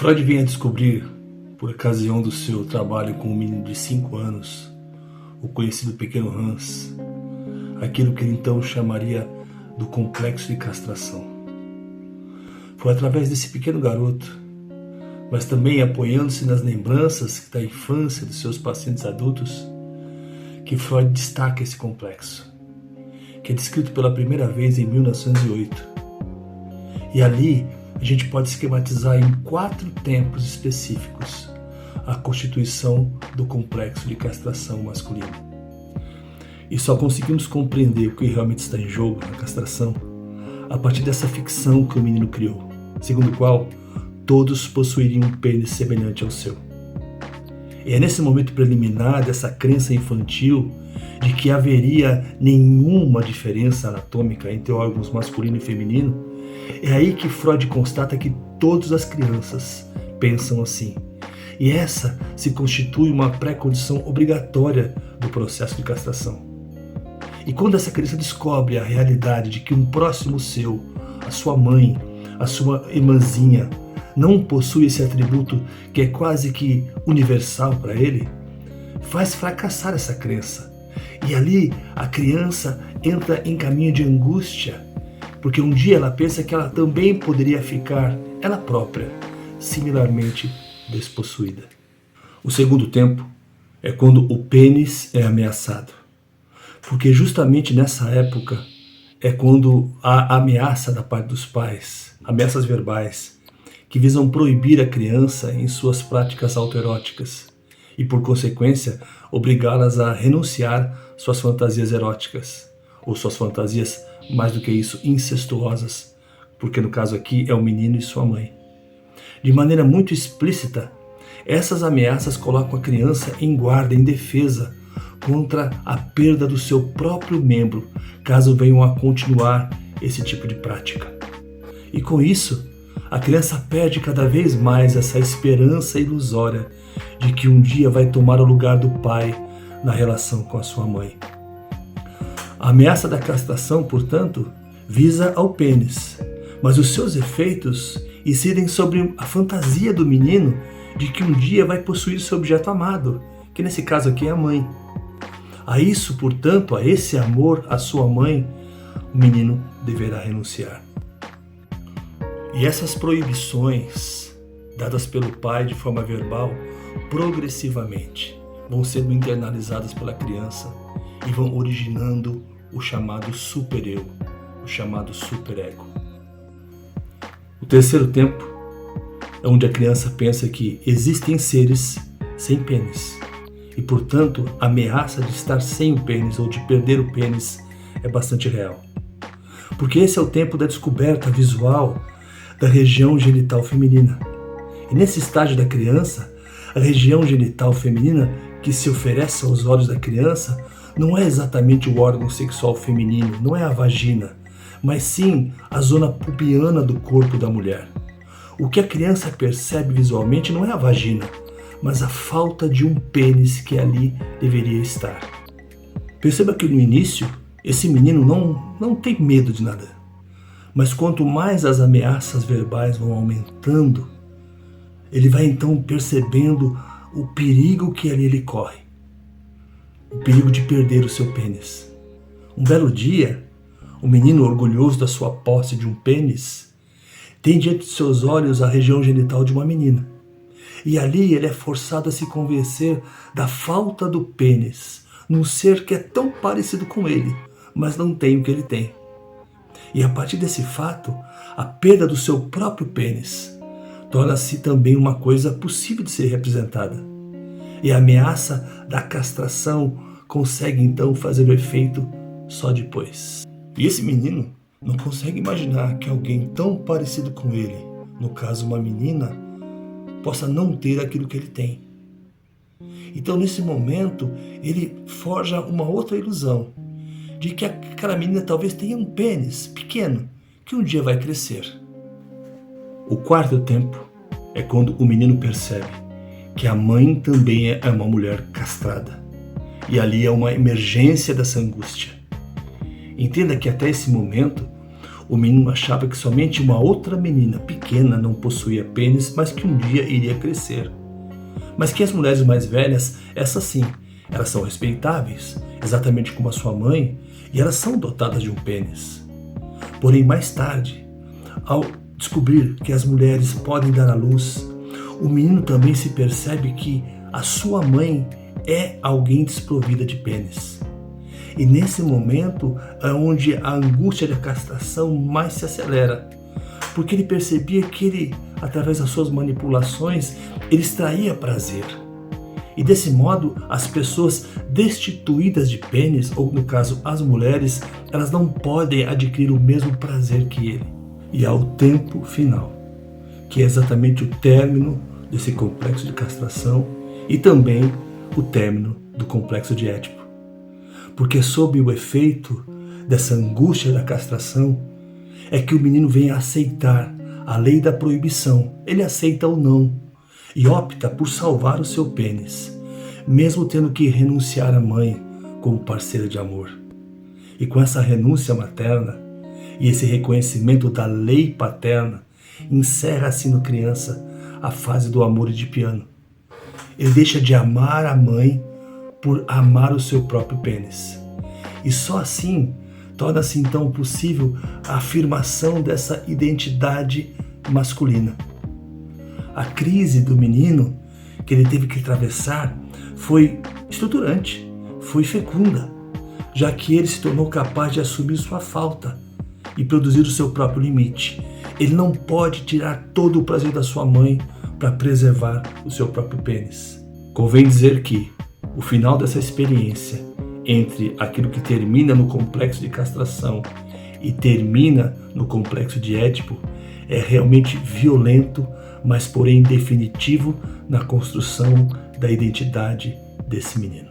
Freud vem a descobrir, por ocasião do seu trabalho com um menino de 5 anos, o conhecido pequeno Hans, aquilo que ele então chamaria do complexo de castração. Foi através desse pequeno garoto, mas também apoiando-se nas lembranças da infância dos seus pacientes adultos, que Freud destaca esse complexo, que é descrito pela primeira vez em 1908. E ali a gente pode esquematizar em 4 tempos específicos a constituição do complexo de castração masculino. E só conseguimos compreender o que realmente está em jogo na castração a partir dessa ficção que o menino criou, segundo o qual todos possuiriam um pênis semelhante ao seu. E é nesse momento preliminar dessa crença infantil de que haveria nenhuma diferença anatômica entre órgãos masculino e feminino, é aí que Freud constata que todas as crianças pensam assim. E essa se constitui uma pré-condição obrigatória do processo de castração. E quando essa criança descobre a realidade de que um próximo seu, a sua mãe, a sua irmãzinha, não possui esse atributo que é quase que universal para ele, faz fracassar essa crença. E ali a criança entra em caminho de angústia, porque um dia ela pensa que ela também poderia ficar, ela própria, similarmente despossuída. O segundo tempo é quando o pênis é ameaçado, porque justamente nessa época é quando há ameaça da parte dos pais, ameaças verbais, que visam proibir a criança em suas práticas autoeróticas e, por consequência, obrigá-las a renunciar suas fantasias eróticas, ou suas fantasias, mais do que isso, incestuosas, porque no caso aqui é o menino e sua mãe. De maneira muito explícita, essas ameaças colocam a criança em guarda, em defesa, contra a perda do seu próprio membro, caso venham a continuar esse tipo de prática. E com isso, a criança perde cada vez mais essa esperança ilusória de que um dia vai tomar o lugar do pai na relação com a sua mãe. A ameaça da castração, portanto, visa ao pênis, mas os seus efeitos incidem sobre a fantasia do menino de que um dia vai possuir seu objeto amado, que nesse caso aqui é a mãe. A isso, portanto, a esse amor à sua mãe, o menino deverá renunciar. E essas proibições, dadas pelo pai de forma verbal, progressivamente vão sendo internalizadas pela criança e vão originando o chamado supereu, o chamado superego. O terceiro tempo é onde a criança pensa que existem seres sem pênis e, portanto, a ameaça de estar sem o pênis ou de perder o pênis é bastante real. Porque esse é o tempo da descoberta visual da região genital feminina. E nesse estágio da criança, a região genital feminina que se oferece aos olhos da criança não é exatamente o órgão sexual feminino, não é a vagina, mas sim a zona pubiana do corpo da mulher. O que a criança percebe visualmente não é a vagina, mas a falta de um pênis que ali deveria estar. Perceba que no início, esse menino não tem medo de nada. Mas quanto mais as ameaças verbais vão aumentando, ele vai então percebendo o perigo que ali ele corre. O perigo de perder o seu pênis. Um belo dia, o menino, orgulhoso da sua posse de um pênis, tem diante de seus olhos a região genital de uma menina. E ali ele é forçado a se convencer da falta do pênis num ser que é tão parecido com ele, mas não tem o que ele tem. E a partir desse fato, a perda do seu próprio pênis torna-se também uma coisa possível de ser representada. E a ameaça da castração consegue então fazer o efeito só depois. E esse menino não consegue imaginar que alguém tão parecido com ele, no caso uma menina, possa não ter aquilo que ele tem. Então nesse momento ele forja uma outra ilusão, de que aquela menina talvez tenha um pênis pequeno, que um dia vai crescer. O quarto tempo é quando o menino percebe que a mãe também é uma mulher castrada. E ali é uma emergência dessa angústia. Entenda que até esse momento, O menino achava que somente uma outra menina pequena não possuía pênis, mas que um dia iria crescer. Mas que as mulheres mais velhas, essas sim, elas são respeitáveis, exatamente como a sua mãe, e elas são dotadas de um pênis. Porém, mais tarde, ao descobrir que as mulheres podem dar à luz, o menino também se percebe que a sua mãe é alguém desprovida de pênis. E nesse momento é onde a angústia da castração mais se acelera, porque ele percebia que ele, através das suas manipulações, ele extraía prazer. E desse modo, as pessoas destituídas de pênis, ou no caso as mulheres, elas não podem adquirir o mesmo prazer que ele. E há o tempo final, que é exatamente o término desse complexo de castração e também o término do complexo de Édipo. Porque sob o efeito dessa angústia da castração é que o menino vem a aceitar a lei da proibição. Ele aceita ou não e opta por salvar o seu pênis, mesmo tendo que renunciar à mãe como parceira de amor. E com essa renúncia materna e esse reconhecimento da lei paterna, encerra-se no criança a fase do amor edipiano. Ele deixa de amar a mãe por amar o seu próprio pênis. E só assim torna-se então possível a afirmação dessa identidade masculina. A crise do menino que ele teve que atravessar foi estruturante, foi fecunda, já que ele se tornou capaz de assumir sua falta e produzir o seu próprio limite. Ele não pode tirar todo o prazer da sua mãe para preservar o seu próprio pênis. Convém dizer que o final dessa experiência entre aquilo que termina no complexo de castração e termina no complexo de Édipo é realmente violento, mas porém definitivo na construção da identidade desse menino.